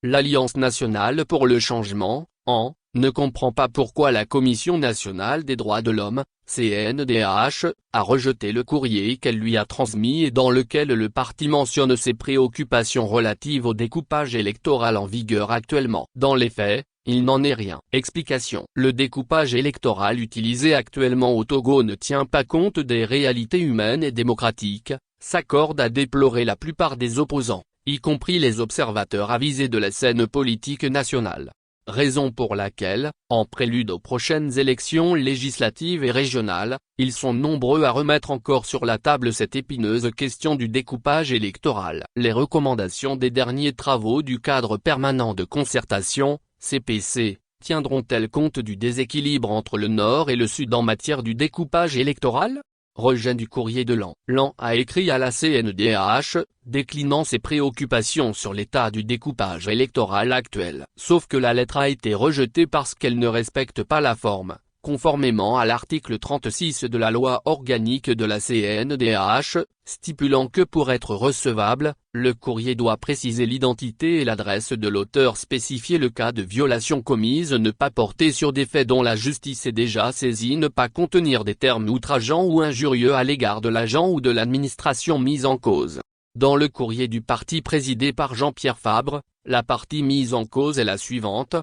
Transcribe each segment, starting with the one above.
L'Alliance nationale pour le changement, ne comprend pas pourquoi la Commission nationale des droits de l'homme, CNDH, a rejeté le courrier qu'elle lui a transmis et dans lequel le parti mentionne ses préoccupations relatives au découpage électoral en vigueur actuellement. Dans les faits, il n'en est rien. Explication. Le découpage électoral utilisé actuellement au Togo ne tient pas compte des réalités humaines et démocratiques, s'accorde à déplorer la plupart des opposants, y compris les observateurs avisés de la scène politique nationale. Raison pour laquelle, en prélude aux prochaines élections législatives et régionales, ils sont nombreux à remettre encore sur la table cette épineuse question du découpage électoral. Les recommandations des derniers travaux du cadre permanent de concertation, CPC, tiendront-elles compte du déséquilibre entre le Nord et le Sud en matière du découpage électoral ? Rejet du courrier de Lan. Lan a écrit à la CNDH, déclinant ses préoccupations sur l'état du découpage électoral actuel. Sauf que la lettre a été rejetée parce qu'elle ne respecte pas la forme, conformément à l'article 36 de la loi organique de la CNDH, stipulant que pour être recevable, le courrier doit préciser l'identité et l'adresse de l'auteur, spécifier le cas de violation commise, ne pas porter sur des faits dont la justice est déjà saisie, ne pas contenir des termes outrageants ou injurieux à l'égard de l'agent ou de l'administration mise en cause. Dans le courrier du parti présidé par Jean-Pierre Fabre, la partie mise en cause est la suivante.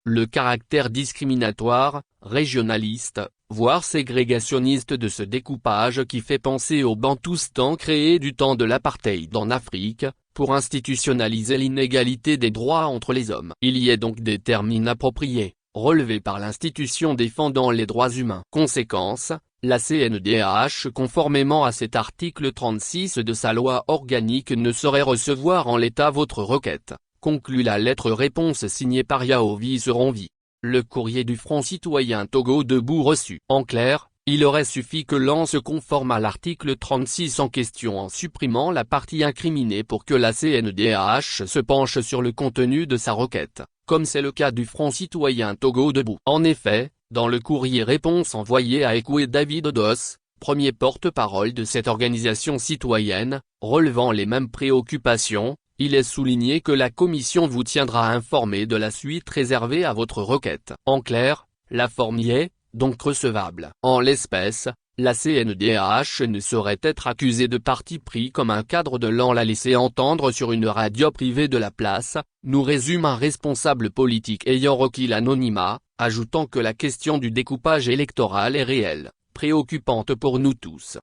Le caractère discriminatoire, régionaliste, voire ségrégationniste de ce découpage qui fait penser au Bantoustan créé du temps de l'apartheid en Afrique, pour institutionnaliser l'inégalité des droits entre les hommes. Il y a donc des termes inappropriés, relevés par l'institution défendant les droits humains. Conséquence, la CNDH, conformément à cet article 36 de sa loi organique, ne saurait recevoir en l'état votre requête, conclut la lettre-réponse signée par Yaovi Seronvi. Le courrier du Front citoyen Togo debout reçu. En clair, il aurait suffi que l'on se conforme à l'article 36 en question en supprimant la partie incriminée pour que la CNDH se penche sur le contenu de sa requête, comme c'est le cas du Front citoyen Togo debout. En effet, dans le courrier-réponse envoyé à Ekwe David Odos, premier porte-parole de cette organisation citoyenne, relevant les mêmes préoccupations, il est souligné que la commission vous tiendra informé de la suite réservée à votre requête. En clair, la forme y est, donc recevable. En l'espèce, la CNDH ne saurait être accusée de parti pris comme un cadre de l'an l'a laissé entendre sur une radio privée de la place, nous résume un responsable politique ayant requis l'anonymat, ajoutant que la question du découpage électoral est réelle, préoccupante pour nous tous.